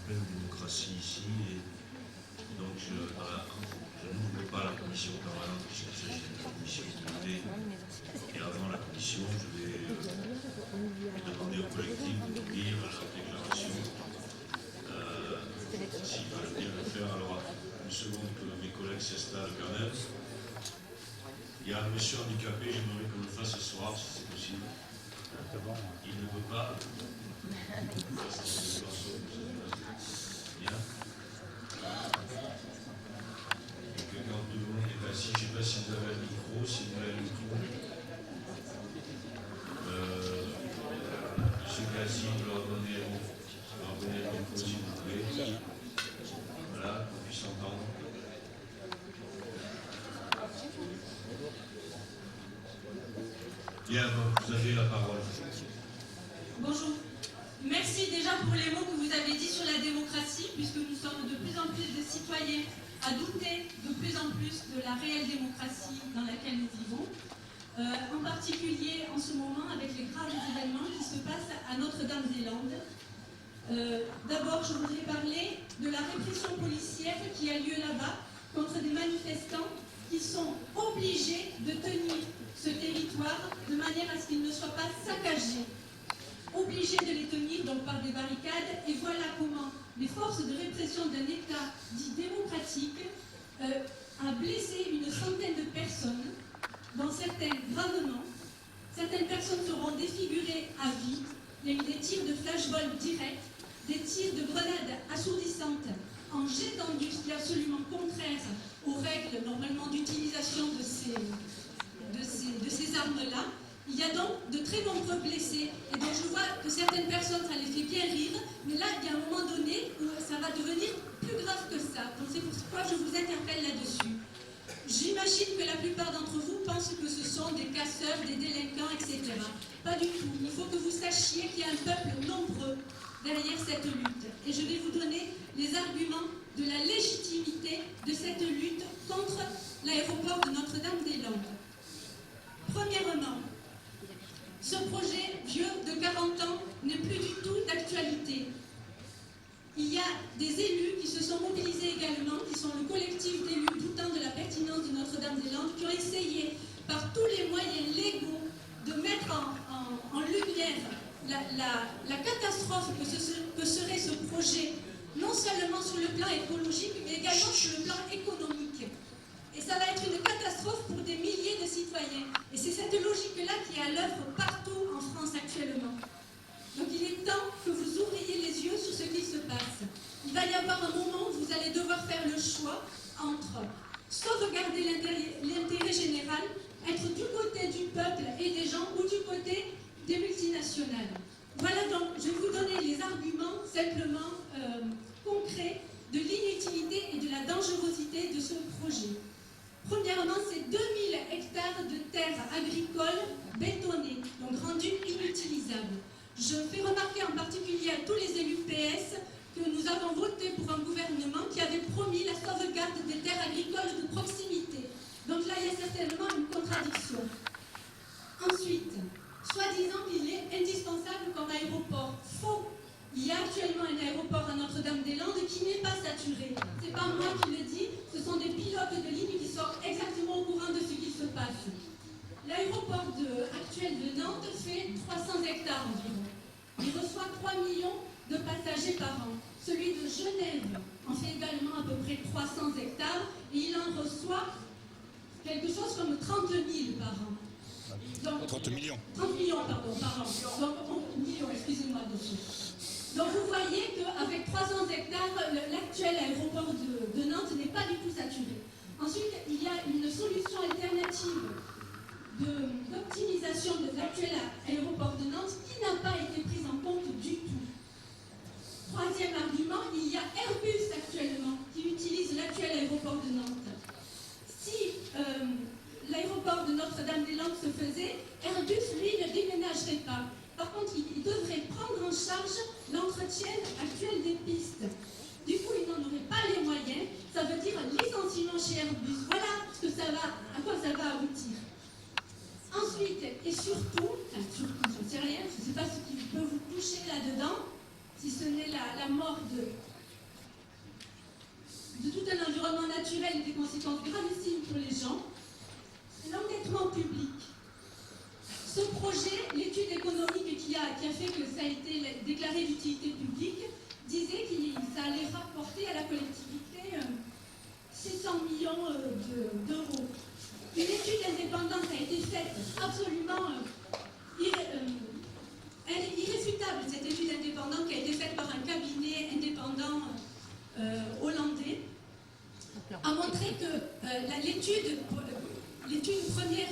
pleine démocratie ici. Et donc, je n'ouvre pas la commission permanente puisqu'il s'agit d'une commission privée. Et avant la commission, je vais demander au collectif de lire la déclaration. S'ils veulent bien le faire, alors une seconde que mes collègues s'installent quand même. Il y a un monsieur handicapé, j'aimerais qu'on le fasse ce soir, si c'est possible. Il ne veut pas. Bien. Et que quand tout le monde est assis, je ne sais pas si vous avez un micro, si vous avez un micro. Monsieur Cassi, vous leur donnez le micro, s'il vous plaît. Voilà, qu'on puisse entendre. Bien, donc vous avez la parole. Bonjour. Merci déjà pour les mots que vous avez dit sur la démocratie, puisque nous sommes de plus en plus de citoyens à douter de plus en plus de la réelle démocratie dans laquelle nous vivons. En particulier en ce moment avec les graves événements qui se passent à Notre-Dame-des-Landes. D'abord, je voudrais parler de la répression policière qui a lieu là-bas contre des manifestants qui sont obligés de tenir ce territoire de manière à ce qu'il ne soit pas saccagé. Obligés de les tenir donc par des barricades, et voilà comment les forces de répression d'un État dit démocratique a blessé une centaine de personnes, dont certains gravement. Certaines personnes seront défigurées à vie. Il y a eu des tirs de flashball direct, des tirs de grenades assourdissantes en jet tendu, ce qui est absolument contraire aux règles normalement d'utilisation de ces armes-là. Il y a donc de très nombreux blessés, et donc je vois que certaines personnes, ça les fait bien rire, mais là, il y a un moment donné où ça va devenir plus grave que ça. Donc c'est pourquoi je vous interpelle là-dessus. J'imagine que la plupart d'entre vous pensent que ce sont des casseurs, des délinquants, etc. Pas du tout. Il faut que vous sachiez qu'il y a un peuple nombreux derrière cette lutte. Et je vais vous donner les arguments de la légitimité de cette lutte contre l'aéroport de Notre-Dame-des-Landes. Premièrement, ce projet vieux de 40 ans n'est plus du tout d'actualité. Il y a des élus qui se sont mobilisés également, qui sont le collectif d'élus doutant de la pertinence de Notre-Dame-des-Landes, qui ont essayé par tous les moyens légaux de mettre en lumière la catastrophe que serait ce projet, non seulement sur le plan écologique, mais également sur le plan économique. Et ça va être une catastrophe pour des milliers de citoyens. Et c'est cette logique-là qui est à l'œuvre partout en France actuellement. Donc il est temps que vous ouvriez les yeux sur ce qui se passe. Il va y avoir un moment où vous allez devoir faire le choix entre sauvegarder l'intérêt général, être du côté du peuple et des gens, ou du côté des multinationales. Voilà donc, je vais vous donner les arguments simplement concrets de l'inutilité et de la dangerosité de ce projet. Premièrement, c'est 2000 hectares de terres agricoles bétonnées, donc rendues inutilisables. Je fais remarquer en particulier à tous les élus PS que nous avons voté pour un gouvernement qui avait promis la sauvegarde des terres agricoles de proximité. Donc là, il y a certainement une contradiction. Ensuite, soi-disant qu'il est indispensable comme aéroport. Faux. Il y a actuellement un aéroport à Notre-Dame-des-Landes qui n'est pas saturé. Ce n'est pas moi qui le dis, ce sont des pilotes de ligne qui sont exactement au courant de ce qui se passe. L'aéroport actuel de Nantes fait 300 hectares environ. Il reçoit 3 millions de passagers par an. Celui de Genève en fait également à peu près 300 hectares et il en reçoit quelque chose comme 30 000 par an. Donc, 30 millions. 30 millions, pardon, par an. Donc, millions, excusez-moi, dessus. Donc vous voyez qu'avec 300 hectares, l'actuel aéroport de Nantes n'est pas du tout saturé. Ensuite, il y a une solution alternative d'optimisation de l'actuel aéroport de Nantes qui n'a pas été prise en compte du tout. Troisième argument, il y a Airbus actuellement qui utilise l'actuel aéroport de Nantes. Si l'aéroport de Notre-Dame-des-Landes se faisait, Airbus, lui, ne déménagerait pas. Par contre, il devrait prendre en charge l'entretien actuel des pistes. Du coup, il n'en aurait pas les moyens. Ça veut dire licenciement chez Airbus. Voilà à quoi ça va aboutir. Ensuite, et surtout, je ne sais rien, je ne sais pas ce qui peut vous toucher là-dedans, si ce n'est la mort conséquences gravissimes pour les gens. L'endettement public. Ce projet, l'étude économique qui a fait que ça a été déclaré d'utilité publique, disait que ça allait rapporter à la collectivité 600 millions d'euros. Une étude indépendante a été faite absolument irréfutable, cette étude indépendante qui a été faite par un cabinet indépendant hollandais, a montré que l'étude première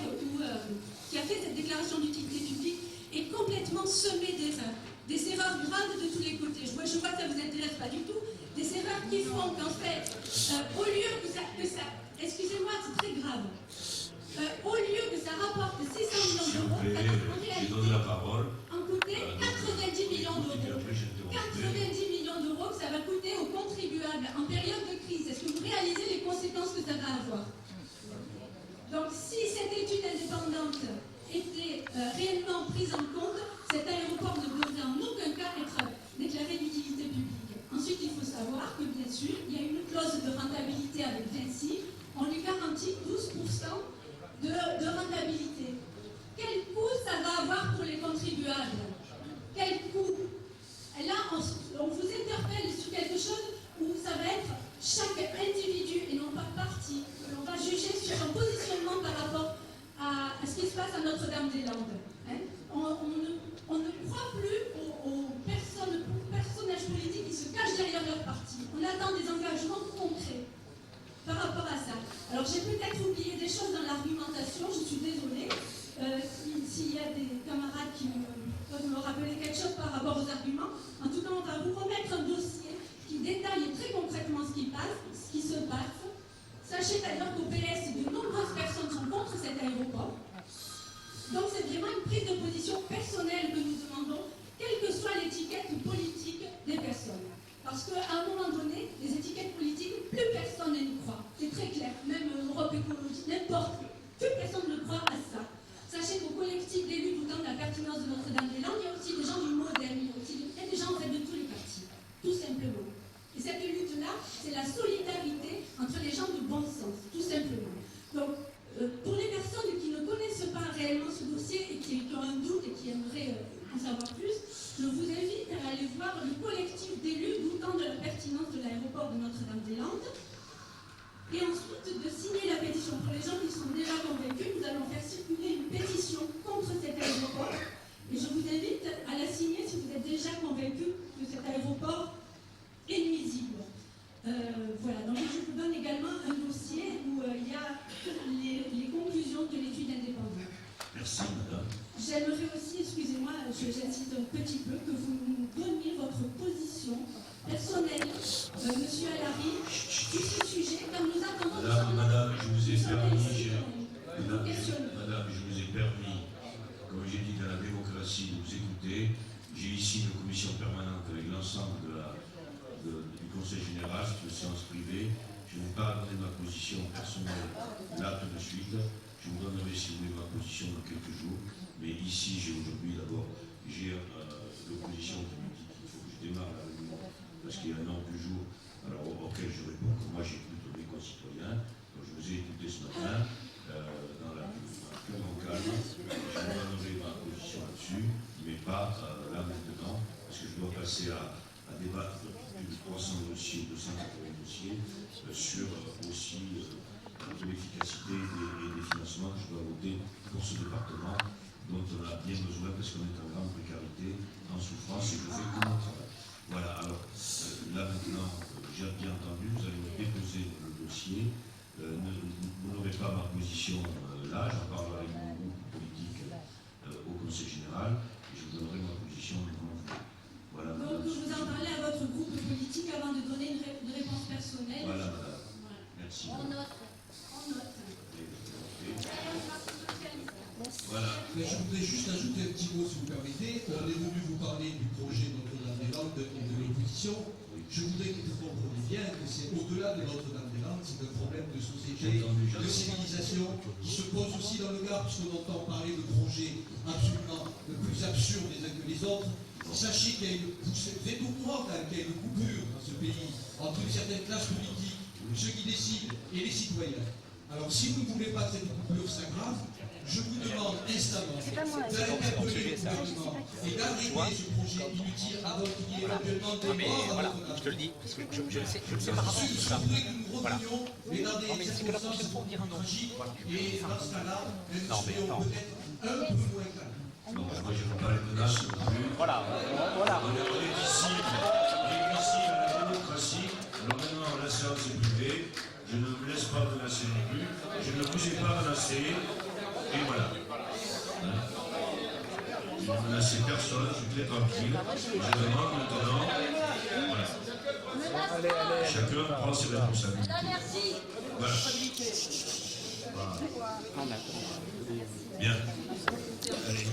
qui a fait cette déclaration d'utilité publique est complètement semée d'erreurs. Des erreurs graves de tous les côtés. Je vois que ça ne vous intéresse pas du tout. Des erreurs qui font qu'en fait, au lieu que ça excusez-moi, c'est très grave. Au lieu que ça rapporte 600 millions d'euros, je donne la parole. En coûter 90 millions d'euros. 90 millions d'euros que ça va coûter aux contribuables en période de crise. Est-ce que vous réalisez les conséquences que ça va avoir? Donc si cette étude indépendante était réellement prise en compte, cet aéroport ne devrait en aucun cas être déclaré d'utilité publique. Ensuite, il faut savoir que bien sûr, il y a une clause de rentabilité avec Vinci. On lui garantit 12% de rentabilité. Quel coût ça va avoir pour les contribuables? Quel coût? Et là, on vous interpelle sur quelque chose où ça va être chaque individu et non pas partie. On va juger sur un positionnement par rapport à ce qui se passe à Notre-Dame-des-Landes. Hein? On ne croit plus aux personnages politiques qui se cachent derrière leur parti. On attend des engagements concrets par rapport à ça. Alors j'ai peut-être oublié des choses dans l'argumentation, je suis désolée. S'il y a des camarades qui peuvent me rappeler quelque chose par rapport aux arguments, en tout cas on va vous remettre un dossier qui détaille très concrètement ce qui se passe. Sachez d'ailleurs qu'au PS, de nombreuses personnes sont contre cet aéroport. Donc c'est vraiment une prise de position personnelle que nous demandons, quelle que soit l'étiquette politique des personnes. Parce qu'à un moment donné, les étiquettes politiques, plus personne ne croit. C'est très clair, même Europe Écologie, n'importe, plus personne ne croit à ça. Sachez qu'au collectif d'élus doutant de la pertinence de Notre-Dame-des-Landes, il y a aussi des gens du modèle, il y a des gens en fait de tous les partis, tout simplement. Et cette lutte-là, c'est la solidarité entre les gens de bon sens, tout simplement. Donc, pour les personnes qui ne connaissent pas réellement ce dossier et qui ont un doute et qui aimeraient en savoir plus, je vous invite à aller voir le collectif d'élus doutant de la pertinence de l'aéroport de Notre-Dame-des-Landes. Et ensuite de signer la pétition. Pour les gens qui sont déjà convaincus, nous allons faire circuler une pétition contre cet aéroport. Et je vous invite à la signer si vous êtes déjà convaincus que cet aéroport est nuisible. Voilà, donc je vous donne également un dossier où il y a les conclusions de l'étude indépendante. Merci, madame. J'aimerais aussi, excusez-moi, j'insiste un petit peu, que vous nous donniez votre position personnelle, monsieur Allary, sur ce sujet, car nous attendons... Madame, je vous ai permis, comme j'ai dit, dans la démocratie, de vous écouter. J'ai ici une commission permanente avec l'ensemble du Conseil général, c'est une séance privée. Je ne vais pas donner ma position personnelle là tout de suite. Je vous donnerai, si vous voulez, ma position dans quelques jours. Mais ici, j'ai l'opposition qui me dit qu'il faut que je démarre la réunion parce qu'il y a un ordre du jour auquel je réponds que moi j'écoute mes concitoyens. Donc, je vous ai écouté ce matin dans la plus grand calme. Je vous donnerai ma position là-dessus, mais pas là maintenant, parce que je dois passer à débattre plus de 300 dossiers, 280 dossiers sur aussi l'efficacité des financements que je dois voter pour ce département dont on a bien besoin parce qu'on est en grande précarité, en souffrance, et je fais que mon travail. Voilà, alors là maintenant, j'ai bien entendu, vous allez me déposer le dossier. Vous n'aurez pas ma position là, j'en parlerai avec mon groupe politique au Conseil général, et je vous donnerai ma position devant vous. Voilà, donc madame. vous en parlez à votre groupe politique avant de donner une réponse personnelle. Voilà, madame. Voilà. Merci. On note. Voilà. Mais je voudrais juste ajouter un petit mot, si vous permettez. On est venu vous parler du projet Notre-Dame-des-Landes et de l'opposition. Je voudrais que vous compreniez bien que c'est au-delà de Notre-Dame-des-Landes, c'est un problème de société, de civilisation qui se pose aussi dans le Gard, puisqu'on entend parler de projets absolument plus absurdes les uns que les autres. Sachez qu'il y a une poussée, vous êtes au courant quand même qu'il y a une coupure dans ce pays entre une certaine classe politique ceux qui décident et les citoyens. Alors si vous ne voulez pas que cette coupure s'aggrave, je vous demande instamment d'interpeller le gouvernement et d'arrêter ce projet inutile avant qu'il y ait éventuellement des morts à notre Je te le dis, parce que je le sais par avance tout ça. Je voudrais que nous Voilà. revenions, mais dans Non, des mais c'est que la prochaine circonstances fois, on dira non. tragiques, Voilà. et dans ce cas-là, nous Non, mais serions non. peut-être un peu moins calmes. Donc, moi, je ne veux pas les menaces non plus. Voilà, voilà. On est ici à la démocratie. Alors maintenant, la séance est privée. Je ne me laisse pas menacer non plus. Je ne vous ai pas menacé. Et voilà. Hein? Je ne menace personne. Je suis très tranquille. Je demande maintenant. Voilà. Chacun prend ses responsabilités. Voilà. Voilà. Bien. Allez.